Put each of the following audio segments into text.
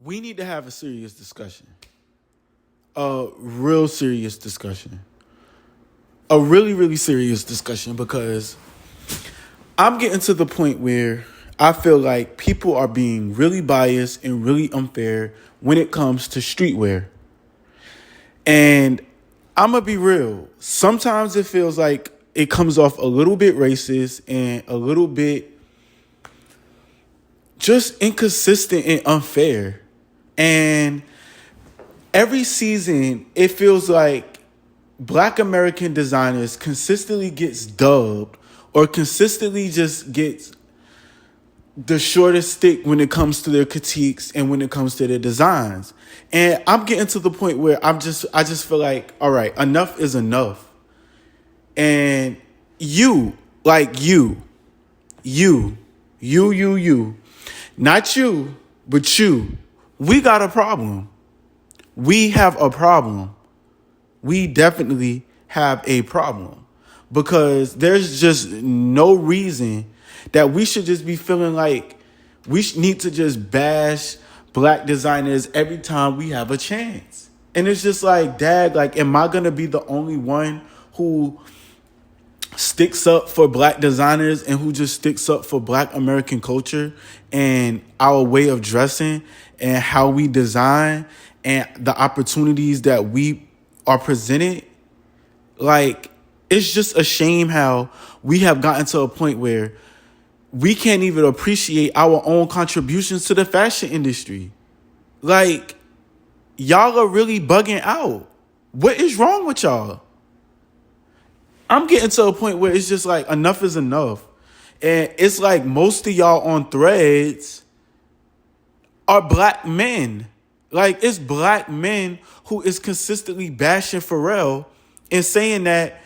We need to have a serious discussion. A real serious discussion. A really, really serious discussion because I'm getting to the point where I feel like people are being really biased and really unfair when it comes to streetwear. And I'm going to be real. Sometimes it feels like it comes off a little bit racist and a little bit just inconsistent and unfair. And every season, it feels like Black American designers consistently gets dubbed or consistently just gets the shortest stick when it comes to their critiques and when it comes to their designs. And I'm getting to the point where I just feel like, all right, enough is enough. And you, not you, but you, we got a problem. We have a problem. We definitely have a problem because there's just no reason that we should just be feeling like we need to just bash Black designers every time we have a chance. And it's just like, dad, like, am I going to be the only one who sticks up for Black designers and who just sticks up for Black American culture and our way of dressing and how we design and the opportunities that we are presented? Like, it's just a shame how we have gotten to a point where we can't even appreciate our own contributions to the fashion industry. Like, y'all are really bugging out. What is wrong with y'all? I'm getting to a point where it's just like enough is enough. And it's like most of y'all on Threads are Black men. Like, it's Black men who is consistently bashing Pharrell and saying that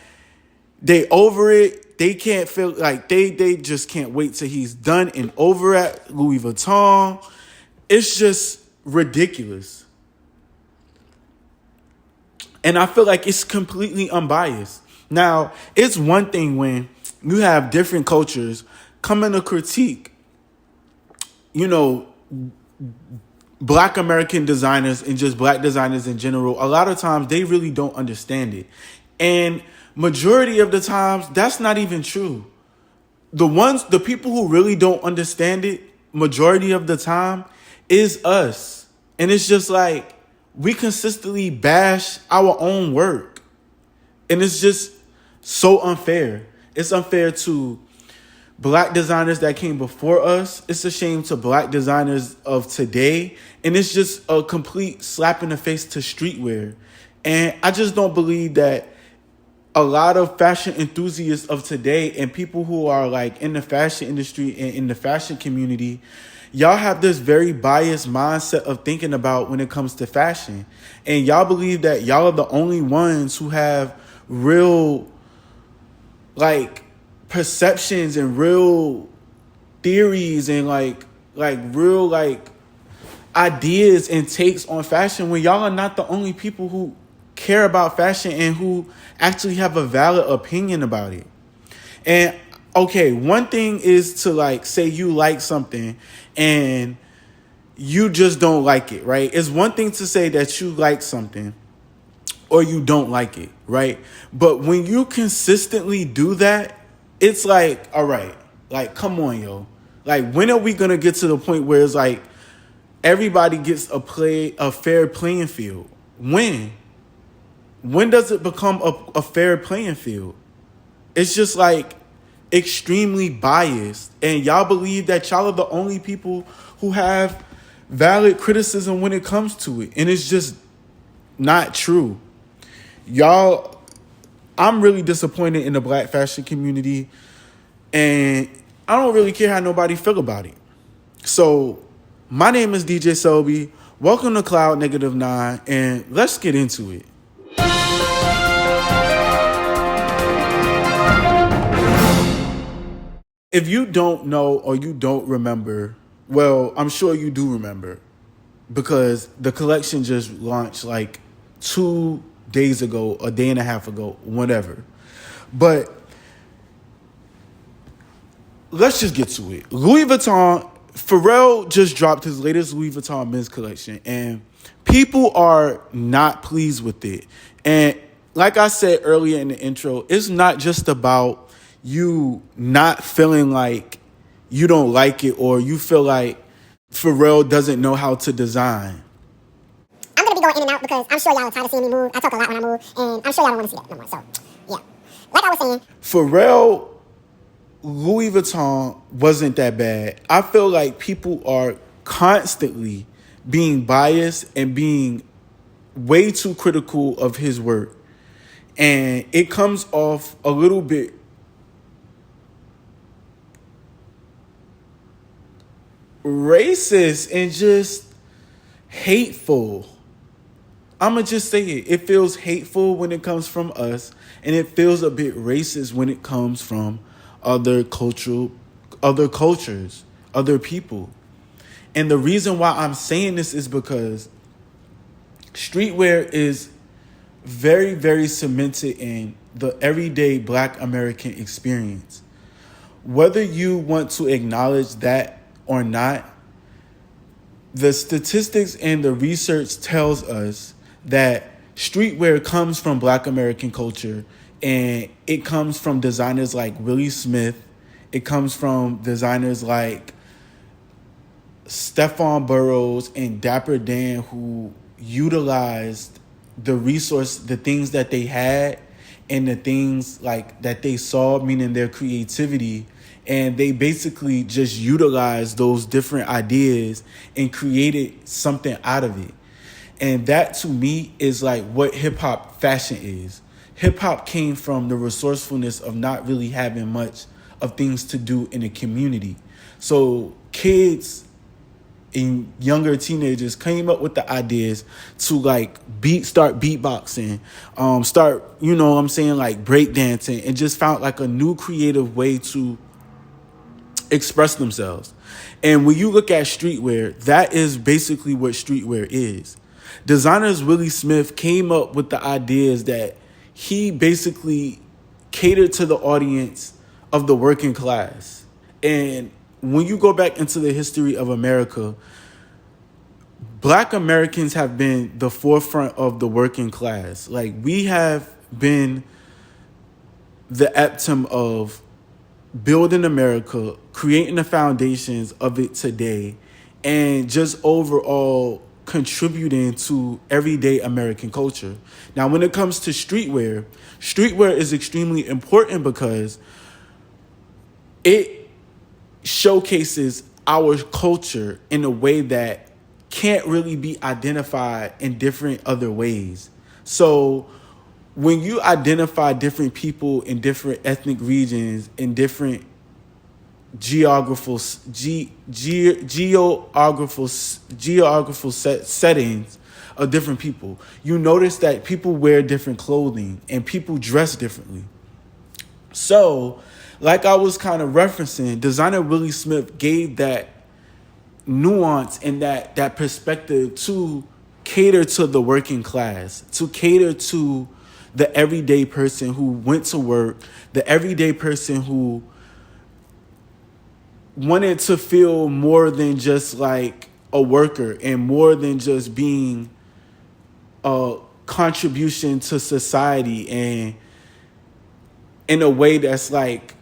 they over it. They can't feel like they just can't wait till he's done and over at Louis Vuitton. It's just ridiculous. And I feel like it's completely unbiased. Now, it's one thing when you have different cultures coming to critique, Black American designers and just Black designers in general. A lot of times they really don't understand it. And majority of the times, that's not even true. The people who really don't understand it, majority of the time, is us. And it's just like, we consistently bash our own work. And it's just so unfair. It's unfair to Black designers that came before us. It's a shame to Black designers of today. And it's just a complete slap in the face to streetwear. And I just don't believe that a lot of fashion enthusiasts of today and people who are like in the fashion industry and in the fashion community, y'all have this very biased mindset of thinking about when it comes to fashion. And y'all believe that y'all are the only ones who have real like perceptions and real theories and like real like ideas and takes on fashion, when y'all are not the only people who care about fashion and who actually have a valid opinion about it. And okay, one thing is to like say you like something and you just don't like it, right? It's one thing to say that you like something or you don't like it, right? But when you consistently do that, it's like, all right, like, come on, yo. Like, when are we going to get to the point where it's like everybody gets a fair playing field? When? When does it become a fair playing field? It's just like extremely biased. And y'all believe that y'all are the only people who have valid criticism when it comes to it. And it's just not true. Y'all, I'm really disappointed in the Black fashion community. And I don't really care how nobody feel about it. So my name is DJ Selby. Welcome to Cloud Negative 9. And let's get into it. If you don't know or you don't remember, well, I'm sure you do remember because the collection just launched like 2 days ago, a day and a half ago, whatever. But let's just get to it. Louis Vuitton Pharrell just dropped his latest Louis Vuitton men's collection, and people are not pleased with it. And like I said earlier in the intro, it's not just about you not feeling like you don't like it or you feel like Pharrell doesn't know how to design. I'm going to be going in and out because I'm sure y'all are tired of seeing me move. I talk a lot when I move, and I'm sure y'all don't want to see that no more. So, yeah. Like I was saying, Pharrell, Louis Vuitton wasn't that bad. I feel like people are constantly being biased and being way too critical of his work. And it comes off a little bit racist and just hateful. I'm going to just say it. It feels hateful when it comes from us, and it feels a bit racist when it comes from other cultures, other people. And the reason why I'm saying this is because streetwear is very, very cemented in the everyday Black American experience. Whether you want to acknowledge that or not, the statistics and the research tells us that streetwear comes from Black American culture, and it comes from designers like Willie Smith. It comes from designers like Stephon Burrows and Dapper Dan, who utilized the things that they had and the things like that they saw, meaning their creativity. And they basically just utilized those different ideas and created something out of it. And that to me is like what hip hop fashion is. Hip hop came from the resourcefulness of not really having much of things to do in the community. So kids and younger teenagers came up with the ideas to like start beatboxing, start, like breakdancing, and just found like a new creative way to express themselves. And when you look at streetwear, that is basically what streetwear is. Designers Willie Smith came up with the ideas that he basically catered to the audience of the working class. And when you go back into the history of America, Black Americans have been the forefront of the working class. Like, we have been the epitome of building America, creating the foundations of it today, and just overall contributing to everyday American culture. Now, when it comes to streetwear, streetwear is extremely important because it showcases our culture in a way that can't really be identified in different other ways. So when you identify different people in different ethnic regions, in different geographical settings of different people, you notice that people wear different clothing and people dress differently. So, like I was kind of referencing, designer Willie Smith gave that nuance and that perspective to cater to the working class, to cater to the everyday person who went to work, the everyday person who wanted to feel more than just like a worker and more than just being a contribution to society, and in a way that's like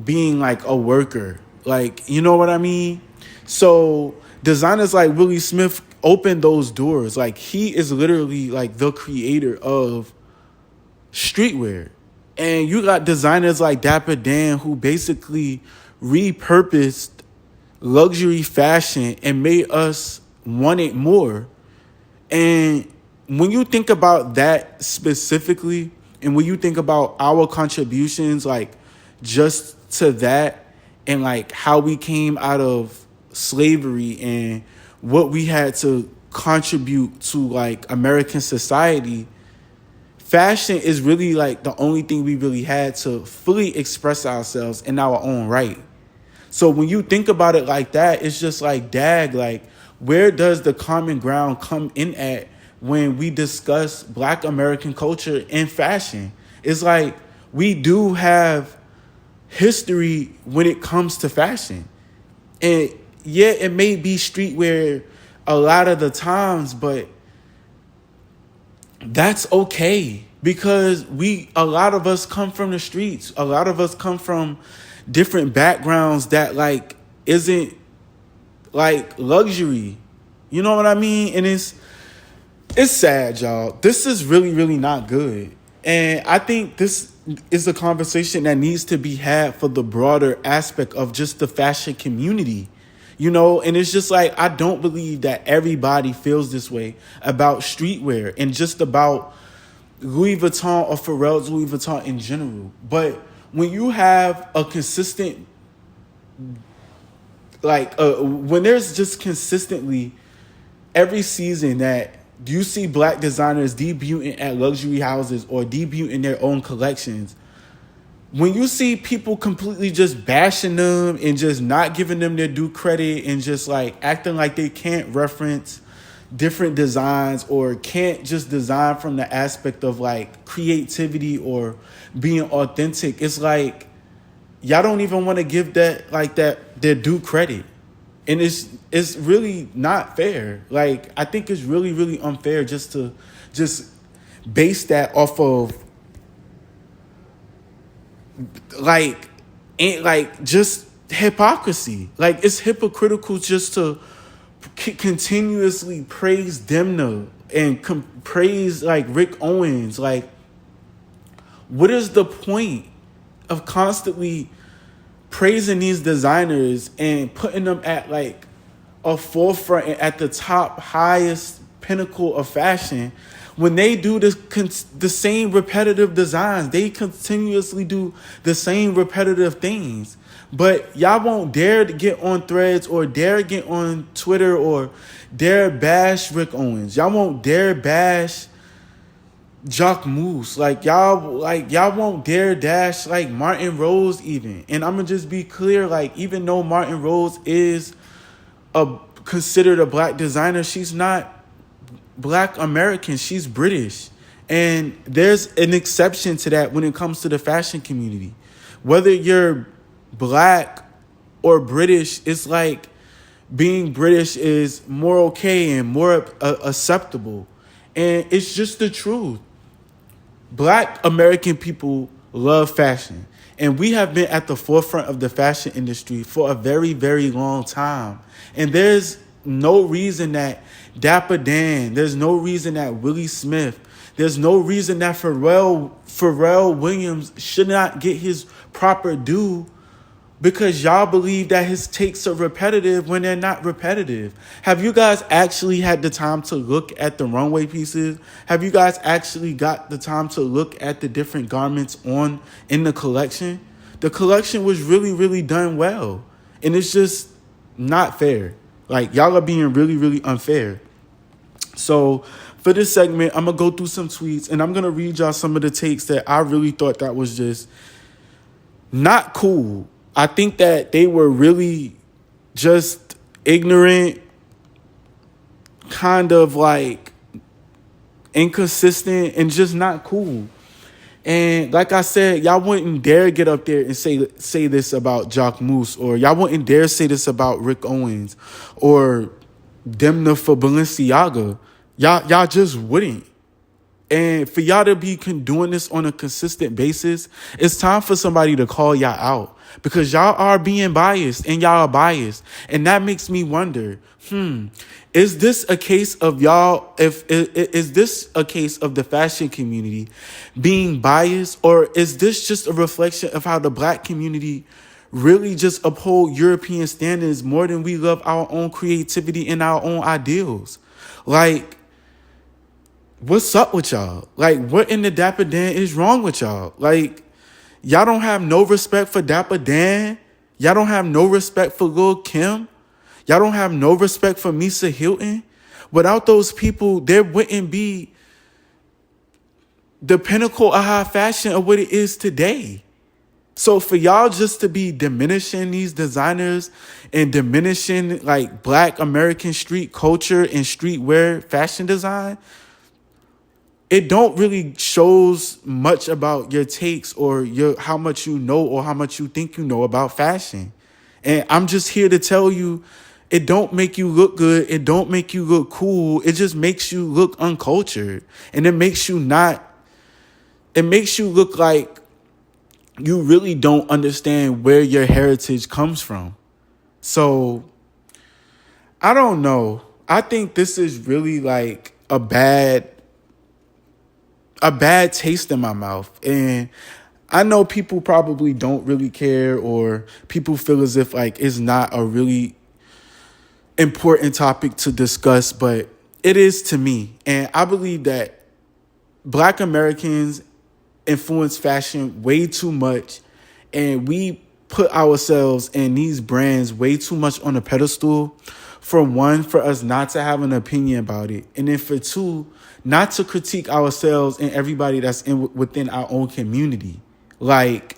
being like a worker. Like, you know what I mean? So designers like Willie Smith opened those doors. Like, he is literally like the creator of streetwear. And you got designers like Dapper Dan who basically repurposed luxury fashion and made us want it more. And when you think about that specifically, and when you think about our contributions, like just to that, and like how we came out of slavery and what we had to contribute to like American society, fashion is really like the only thing we really had to fully express ourselves in our own right. So when you think about it like that, it's just like, dag, like, where does the common ground come in at when we discuss Black American culture and fashion? It's like, we do have history when it comes to fashion. And yeah, it may be streetwear a lot of the times, but that's okay because a lot of us come from the streets. A lot of us come from different backgrounds that like isn't like luxury. You know what I mean? And it's sad, y'all. This is really, really not good. And I think this is a conversation that needs to be had for the broader aspect of just the fashion community. You know, and it's just like, I don't believe that everybody feels this way about streetwear and just about Louis Vuitton or Pharrell's Louis Vuitton in general. But when you have a consistent, when there's just consistently every season that you see black designers debuting at luxury houses or debuting their own collections, when you see people completely just bashing them and just not giving them their due credit and just like acting like they can't reference different designs or can't just design from the aspect of like creativity or being authentic, it's like y'all don't even want to give that their due credit. And it's really not fair. Like, I think it's really, really unfair just to base that off of just hypocrisy. Like, it's hypocritical just to continuously praise Demna and praise like Rick Owens. Like, what is the point of constantly praising these designers and putting them at like a forefront and at the top highest pinnacle of fashion when they do the same repetitive designs? They continuously do the same repetitive things. But y'all won't dare to get on Threads or dare get on Twitter or dare bash Rick Owens. Y'all won't dare bash Jacques Mousse. Y'all won't dare dash like Martin Rose even. And I'm gonna just be clear, like, even though Martin Rose is considered a black designer, she's not black American, she's British. And there's an exception to that when it comes to the fashion community. Whether you're black or British, it's like being British is more okay and more acceptable. And it's just the truth. Black American people love fashion. And we have been at the forefront of the fashion industry for a very, very long time. And there's no reason that Dapper Dan, there's no reason that Willie Smith, there's no reason that Pharrell Williams should not get his proper due, because y'all believe that his takes are repetitive when they're not repetitive. Have you guys actually had the time to look at the runway pieces? Have you guys actually got the time to look at the different garments in the collection? The collection was really, really done well. And it's just not fair. Like, y'all are being really, really unfair. So for this segment, I'm going to go through some tweets and I'm going to read y'all some of the takes that I really thought that was just not cool. I think that they were really just ignorant, kind of like inconsistent, and just not cool. And like I said, y'all wouldn't dare get up there and say this about Jacques Mousse, or y'all wouldn't dare say this about Rick Owens or Demna for Balenciaga. Y'all just wouldn't. And for y'all to be doing this on a consistent basis, it's time for somebody to call y'all out, because y'all are being biased and y'all are biased. And that makes me wonder, is this a case of y'all, is this a case of the fashion community being biased, or is this just a reflection of how the black community really just uphold European standards more than we love our own creativity and our own ideals? Like, what's up with y'all? Like, what in the Dapper Dan is wrong with y'all? Like, y'all don't have no respect for Dapper Dan. Y'all don't have no respect for Lil' Kim. Y'all don't have no respect for Misa Hilton. Without those people, there wouldn't be the pinnacle of high fashion of what it is today. So for y'all just to be diminishing these designers and diminishing like black American street culture and streetwear fashion design, it don't really shows much about your takes or how much you know or how much you think you know about fashion. And I'm just here to tell you, it don't make you look good. It don't make you look cool. It just makes you look uncultured. And it makes you look like you really don't understand where your heritage comes from. So I don't know. I think this is really like a bad taste in my mouth. And I know people probably don't really care, or people feel as if like it's not a really important topic to discuss, but it is to me. And I believe that Black Americans influence fashion way too much, and we put ourselves and these brands way too much on a pedestal. For one, for us not to have an opinion about it, and then for two, not to critique ourselves and everybody that's within our own community. Like,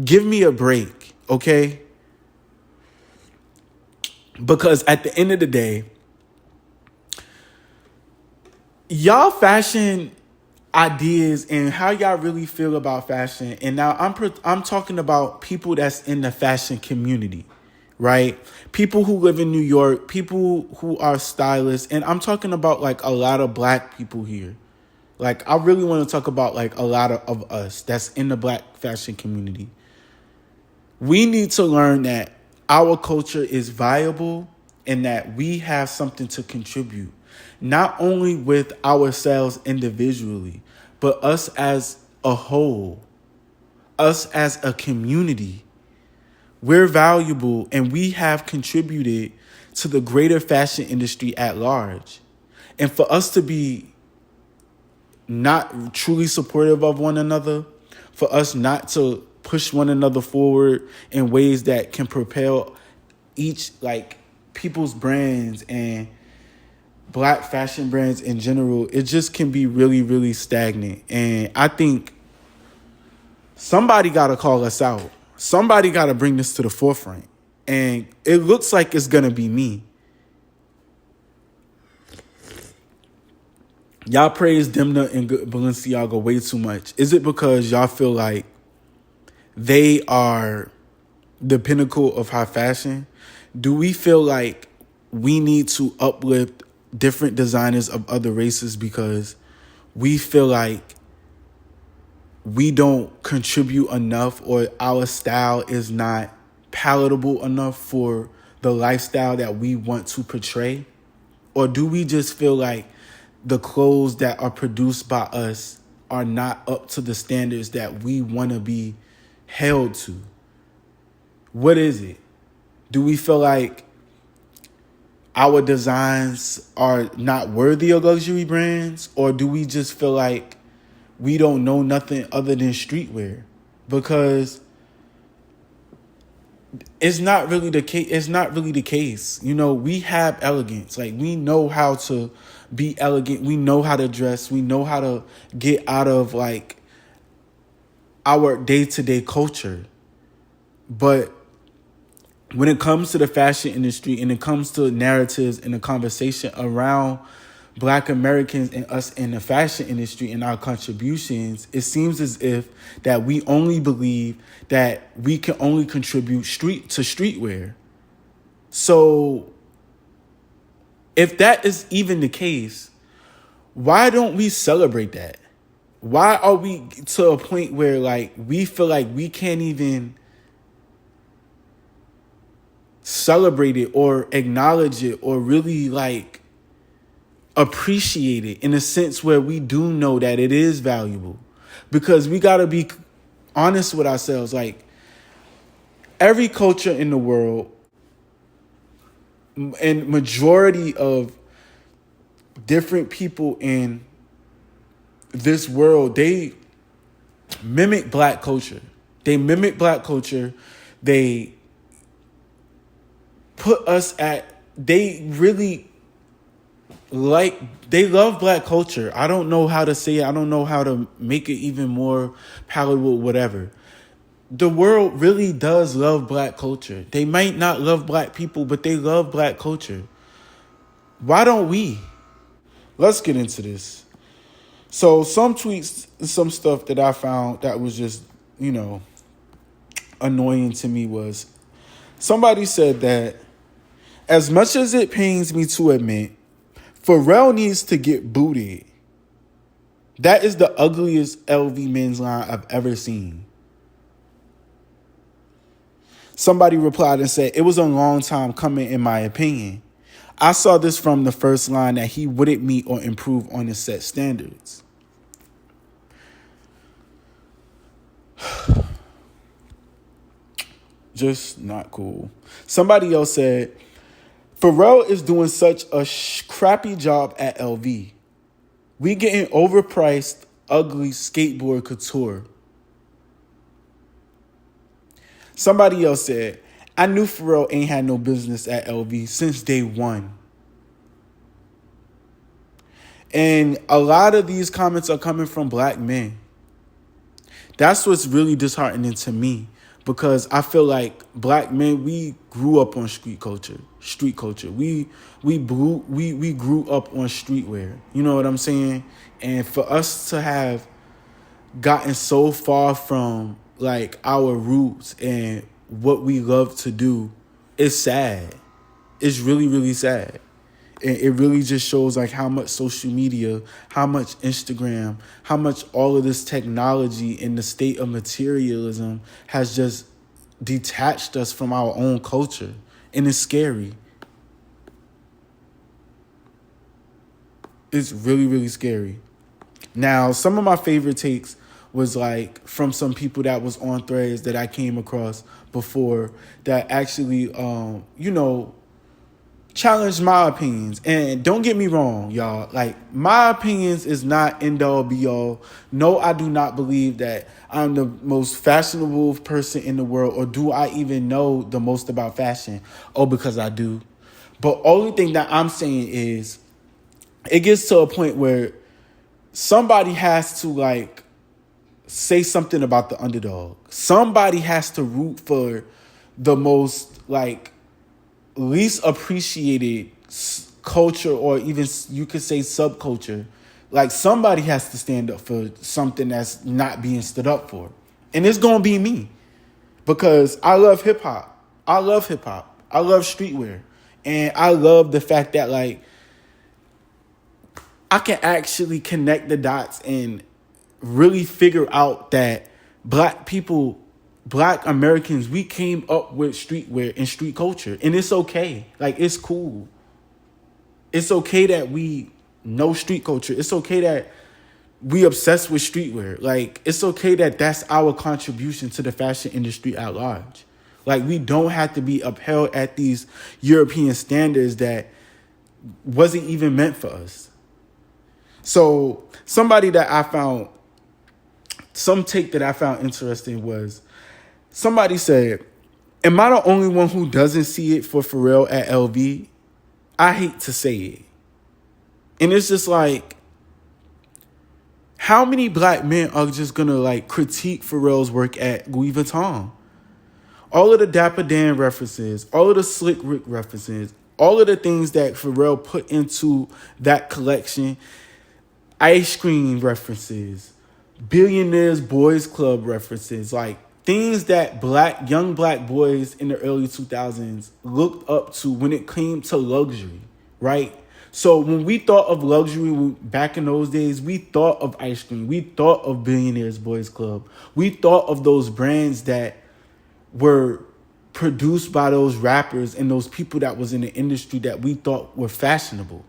give me a break, okay? Because at the end of the day, y'all fashion ideas and how y'all really feel about fashion. And now I'm talking about people that's in the fashion community, right? People who live in New York, people who are stylists, and I'm talking about like a lot of Black people here. Like, I really want to talk about like a lot of us that's in the Black fashion community. We need to learn that our culture is viable and that we have something to contribute, not only with ourselves individually, but us as a whole, us as a community. We're valuable and we have contributed to the greater fashion industry at large. And for us to be not truly supportive of one another, for us not to push one another forward in ways that can propel each, like, people's brands and Black fashion brands in general, it just can be really, really stagnant. And I think somebody got to call us out. Somebody got to bring this to the forefront. And it looks like it's going to be me. Y'all praise Demna and Balenciaga way too much. Is it because y'all feel like they are the pinnacle of high fashion? Do we feel like we need to uplift different designers of other races because we feel like we don't contribute enough, or our style is not palatable enough for the lifestyle that we want to portray? Or do we just feel like the clothes that are produced by us are not up to the standards that we want to be held to? What is it? Do we feel like our designs are not worthy of luxury brands? Or do we just feel like we don't know nothing other than streetwear? Because it's not really the case. It's not really the case. You know, we have elegance. Like, we know how to be elegant. We know how to dress. We know how to get out of like our day-to-day culture. But when it comes to the fashion industry and it comes to narratives and the conversation around Black Americans and us in the fashion industry and our contributions, it seems as if that we only believe that we can only contribute to streetwear. So if that is even the case, why don't we celebrate that? Why are we to a point where like we feel like we can't even celebrate it or acknowledge it or really like appreciate it in a sense where we do know that it is valuable? Because we got to be honest with ourselves. Like, every culture in the world and majority of different people in this world, they mimic Black culture. They mimic Black culture. They put us at, they really like, they love Black culture. I don't know how to say it. I don't know how to make it even more palatable, whatever. The world really does love Black culture. They might not love Black people, but they love Black culture. Why don't we? Let's get into this. So some tweets, some stuff that I found that was just, you know, annoying to me was Somebody said that as much as it pains me to admit, Pharrell needs to get booted. That is the ugliest LV men's line I've ever seen. Somebody replied and said, it was a long time coming in my opinion. I saw this from the first line that he wouldn't meet or improve on his set standards. Just not cool. Somebody else said, Pharrell is doing such a crappy job at LV. We getting overpriced, ugly skateboard couture. Somebody else said, I knew Pharrell ain't had no business at LV since day one. And a lot of these comments are coming from black men. That's what's really disheartening to me, because I feel like black men, we grew up on street culture. We grew up on streetwear. You know what I'm saying? And for us to have gotten so far from like our roots and what we love to do, it's sad. It's really, really sad. And it really just shows like how much social media, how much Instagram, how much all of this technology and the state of materialism has just detached us from our own culture. And it's scary. It's really, really scary. Now, some of my favorite takes was like from some people that was on threads that I came across before that actually, challenged my opinions. And don't get me wrong, y'all. Like, my opinions is not end all be all. No, I do not believe that I'm the most fashionable person in the world, or do I even know the most about fashion? Oh, because I do. But only thing that I'm saying is it gets to a point where somebody has to like say something about the underdog. Somebody has to root for the most like least appreciated culture, or even you could say subculture. Like, somebody has to stand up for something that's not being stood up for. And it's going to be me, because I love hip hop. I love streetwear. And I love the fact that like I can actually connect the dots and really figure out that black people, black Americans, we came up with streetwear and street culture. And it's okay. Like, it's cool. It's okay that we know street culture. It's okay that we obsessed with streetwear. Like, it's okay that that's our contribution to the fashion industry at large. Like, we don't have to be upheld at these European standards that wasn't even meant for us. So somebody that I found, some take that I found interesting was, somebody said, am I the only one who doesn't see it for Pharrell at LV? I hate to say it. And it's just like, how many black men are just going to like critique Pharrell's work at Louis Vuitton? All of the Dapper Dan references, all of the Slick Rick references, all of the things that Pharrell put into that collection, ice cream references, Billionaires Boys Club references, like things that young black boys in the early 2000s looked up to when it came to luxury, right? So when we thought of luxury back in those days, we thought of ice cream. We thought of Billionaires Boys Club. We thought of those brands that were produced by those rappers and those people that was in the industry that we thought were fashionable.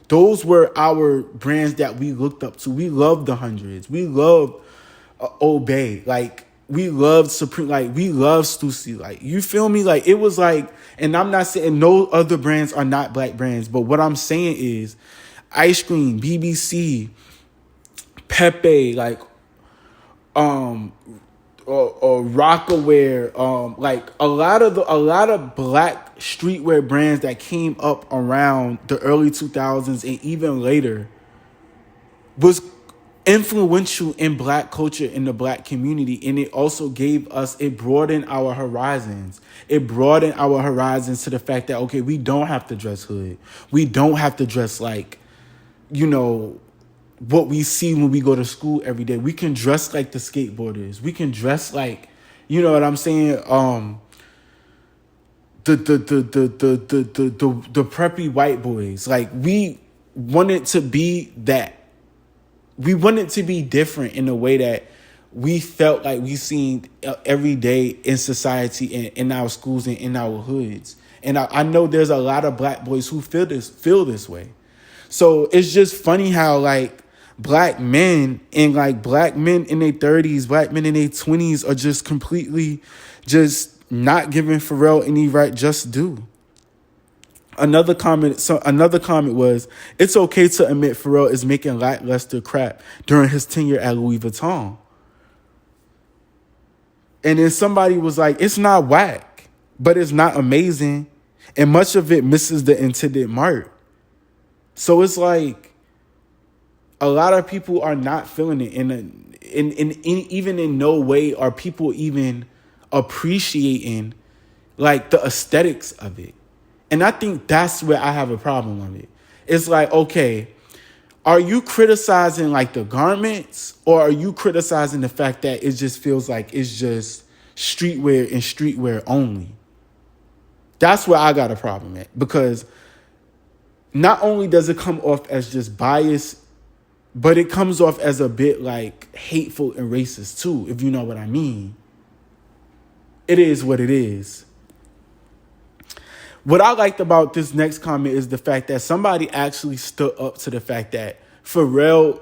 Those were our brands that we looked up to. We loved the Hundreds. We loved Obey. Like, we loved Supreme. Like, we loved Stussy. Like, you feel me? Like, it was like, and I'm not saying no other brands are not black brands, but what I'm saying is ice cream, BBC, Pepe, like, or Rockaware, like a lot of black streetwear brands that came up around the early 2000s and even later was influential in black culture, in the black community. And it also it broadened our horizons. It broadened our horizons to the fact that, okay, we don't have to dress hood. We don't have to dress like, what we see when we go to school every day. We can dress like the skateboarders. We can dress like, you know what I'm saying? the preppy white boys. Like, we wanted to be that. We wanted to be different in a way that we felt like we seen every day in society and in our schools and in our hoods. And I know there's a lot of black boys who feel this way. So it's just funny how like black men in their 30s, black men in their 20s are just completely just not giving Pharrell any right just due. Another comment was, it's okay to admit Pharrell is making lackluster crap during his tenure at Louis Vuitton. And then somebody was like, it's not whack, but it's not amazing. And much of it misses the intended mark. So it's like a lot of people are not feeling it. Even in no way are people even appreciating like the aesthetics of it. And I think that's where I have a problem with it. It's like, okay, are you criticizing like the garments, or are you criticizing the fact that it just feels like it's just streetwear and streetwear only? That's where I got a problem at, because not only does it come off as just bias, but it comes off as a bit like hateful and racist too, if you know what I mean. It is what it is. What I liked about this next comment is the fact that somebody actually stood up to the fact that Pharrell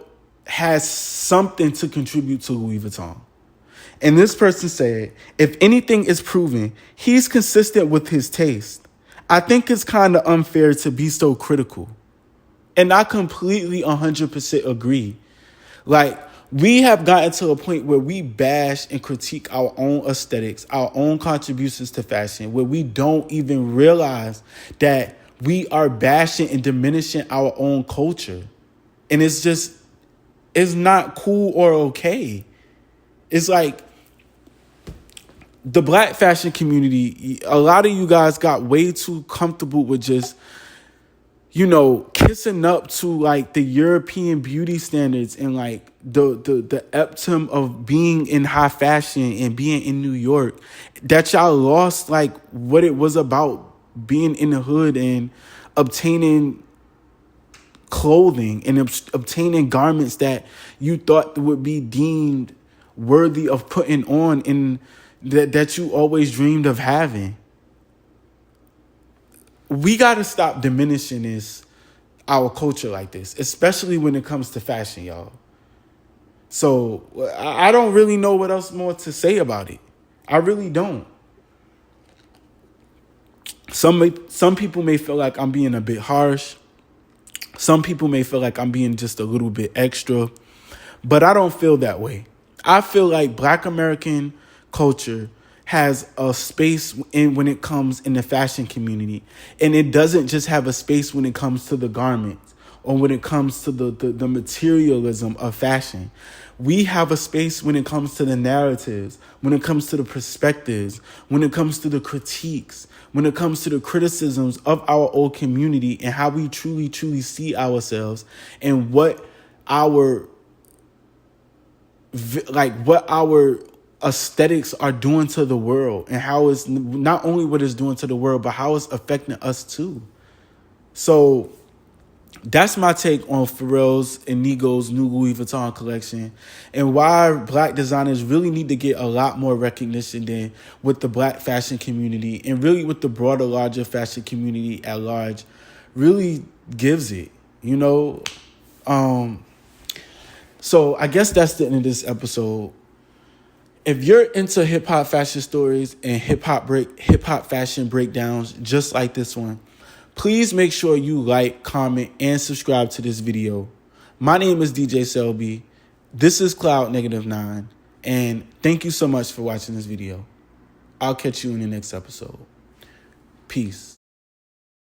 has something to contribute to Louis Vuitton. And this person said, if anything is proven, he's consistent with his taste. I think it's kind of unfair to be so critical. And I completely 100% agree. Like, we have gotten to a point where we bash and critique our own aesthetics, our own contributions to fashion, where we don't even realize that we are bashing and diminishing our own culture. And it's not cool or okay. It's like the black fashion community, a lot of you guys got way too comfortable with just, kissing up to like the European beauty standards and like the epitome of being in high fashion and being in New York, that y'all lost like what it was about being in the hood and obtaining clothing and obtaining garments that you thought would be deemed worthy of putting on and that you always dreamed of having. We got to stop diminishing our culture like this, especially when it comes to fashion, y'all. So I don't really know what else more to say about it. I really don't. Some people may feel like I'm being a bit harsh. Some people may feel like I'm being just a little bit extra, but I don't feel that way. I feel like Black American culture has a space when it comes in the fashion community. And it doesn't just have a space when it comes to the garments or when it comes to the materialism of fashion. We have a space when it comes to the narratives, when it comes to the perspectives, when it comes to the critiques, when it comes to the criticisms of our old community and how we truly, truly see ourselves and what our aesthetics are doing to the world, and how it's not only what it's doing to the world, but how it's affecting us too. So that's my take on Pharrell's and NIGO's new Louis Vuitton collection, and why Black designers really need to get a lot more recognition than with the Black fashion community and really with the broader, larger fashion community at large really gives it, So I guess that's the end of this episode. If you're into hip hop fashion stories and hip hop fashion breakdowns just like this one, please make sure you like, comment, and subscribe to this video. My name is DJ Selby. This is Cloud -9, and thank you so much for watching this video. I'll catch you in the next episode. Peace.